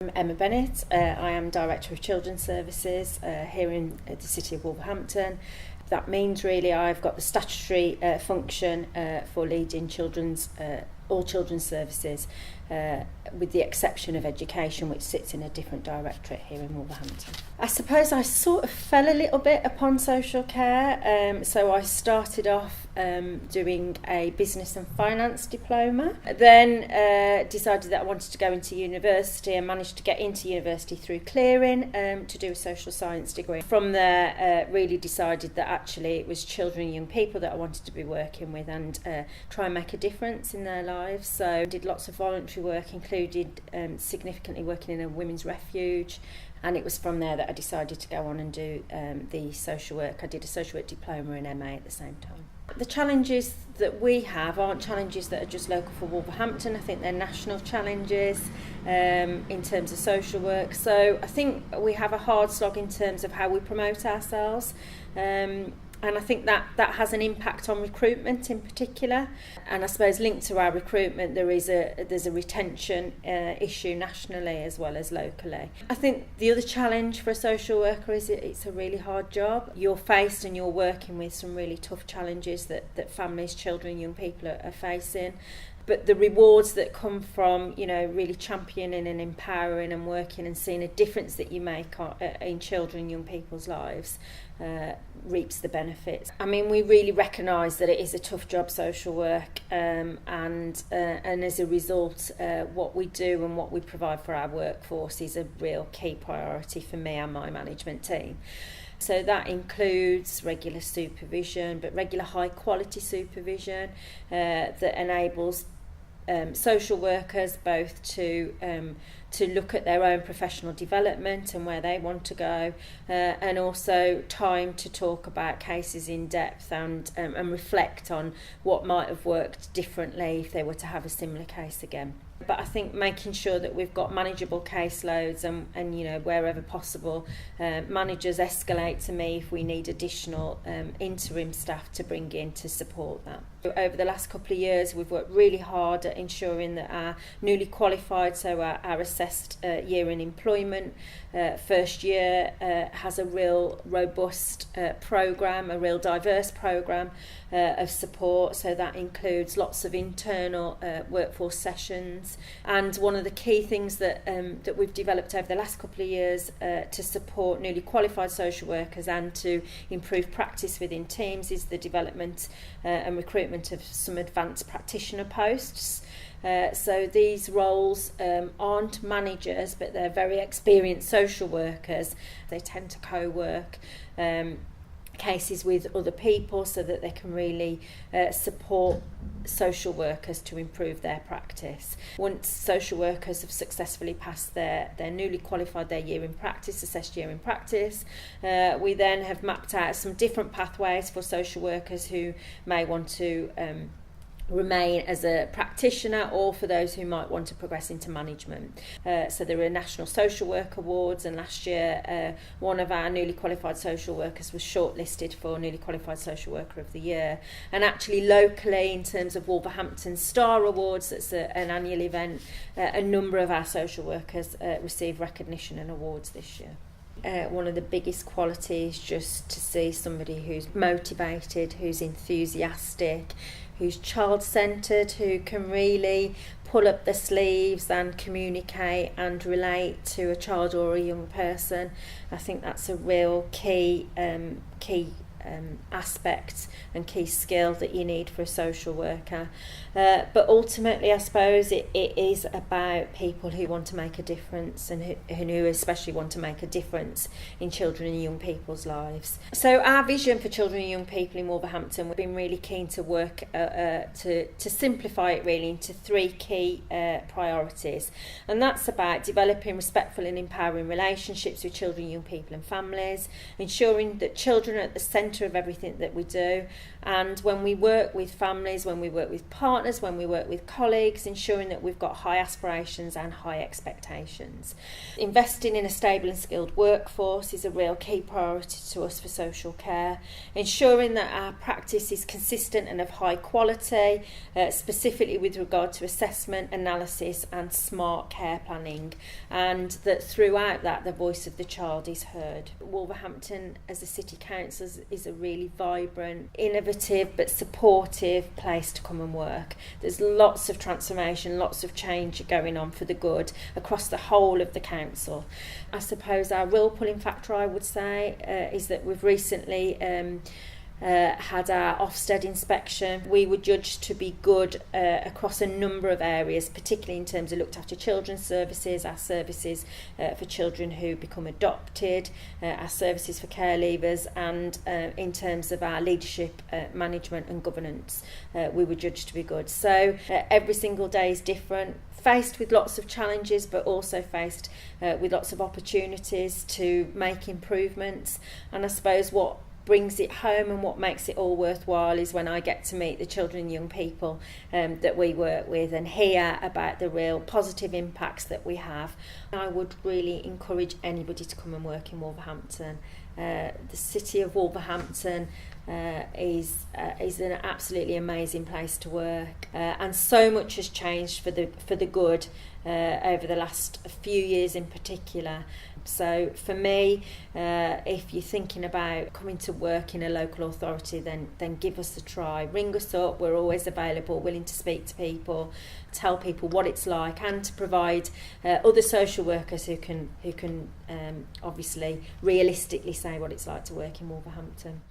I'm Emma Bennett. I am Director of Children's Services here in the city of Wolverhampton. That means really I've got the statutory function for leading all children's services, with the exception of education, which sits in a different directorate here in Wolverhampton. I suppose I sort of fell a little bit upon social care, so I started off doing a business and finance diploma, then decided that I wanted to go into university and managed to get into university through clearing to do a social science degree. From there really decided that actually it was children and young people that I wanted to be working with and try and make a difference in their lives. So I did lots of voluntary work, included significantly working in a women's refuge, and it was from there that I decided to go on and do the social work. I did a social work diploma and MA at the same time. The challenges that we have aren't challenges that are just local for Wolverhampton. I think they're national challenges in terms of social work. So I think we have a hard slog in terms of how we promote ourselves. And I think that has an impact on recruitment in particular. And I suppose linked to our recruitment, there's a retention issue nationally as well as locally. I think the other challenge for a social worker is it's a really hard job. You're faced and you're working with some really tough challenges that families, children, young people are facing. But the rewards that come from, really championing and empowering and working and seeing a difference that you make in children and young people's lives reaps the benefits. I mean, we really recognise that it is a tough job, social work, and as a result, what we do and what we provide for our workforce is a real key priority for me and my management team. So that includes regular supervision, but regular high quality supervision that enables social workers both to look at their own professional development and where they want to go, and also time to talk about cases in depth and reflect on what might have worked differently if they were to have a similar case again. But I think making sure that we've got manageable caseloads and wherever possible, managers escalate to me if we need additional interim staff to bring in to support that. Over the last couple of years, we've worked really hard at ensuring that our newly qualified, so our assessed year in employment, first year has a real robust programme, a real diverse programme of support. So that includes lots of internal workforce sessions. And one of the key things that we've developed over the last couple of years to support newly qualified social workers and to improve practice within teams is the development and recruitment of some advanced practitioner posts. So these roles aren't managers, but they're very experienced social workers. They tend to co-work cases with other people so that they can really support social workers to improve their practice. Once social workers have successfully passed their newly qualified, their year in practice, assessed year in practice, we then have mapped out some different pathways for social workers who may want to remain as a practitioner, or for those who might want to progress into management. So there are National Social Work Awards, and last year one of our newly qualified social workers was shortlisted for Newly Qualified Social Worker of the Year. And actually locally, in terms of Wolverhampton Star Awards, that's an annual event, a number of our social workers receive recognition and awards this year. One of the biggest qualities just to see somebody who's motivated, who's enthusiastic, who's child-centred, who can really pull up the sleeves and communicate and relate to a child or a young person. I think that's a real key aspect and key skill that you need for a social worker. But ultimately, I suppose it is about people who want to make a difference and who especially want to make a difference in children and young people's lives. So our vision for children and young people in Wolverhampton, we've been really keen to work to simplify it really into three key priorities. And that's about developing respectful and empowering relationships with children, young people and families, ensuring that children are at the centre centre of everything that we do. And when we work with families, when we work with partners, when we work with colleagues, ensuring that we've got high aspirations and high expectations. Investing in a stable and skilled workforce is a real key priority to us for social care. Ensuring that our practice is consistent and of high quality, specifically with regard to assessment, analysis and smart care planning, and that throughout that the voice of the child is heard. Wolverhampton as a city council is a really vibrant, innovative but supportive place to come and work. There's lots of transformation, lots of change going on for the good across the whole of the council. I suppose our real pulling factor, I would say, is that we've recently had our Ofsted inspection. We were judged to be good across a number of areas, particularly in terms of looked after children's services, our services for children who become adopted, our services for care leavers, and in terms of our leadership, management and governance, we were judged to be good. So every single day is different, faced with lots of challenges, but also faced with lots of opportunities to make improvements. And I suppose what brings it home and what makes it all worthwhile is when I get to meet the children and young people that we work with and hear about the real positive impacts that we have. I would really encourage anybody to come and work in Wolverhampton. The city of Wolverhampton is an absolutely amazing place to work, and so much has changed for the good over the last few years in particular. So for me, if you're thinking about coming to work in a local authority, then give us a try. Ring us up. We're always available, willing to speak to people, tell people what it's like, and to provide other social workers who can obviously realistically say what it's like to work in Wolverhampton.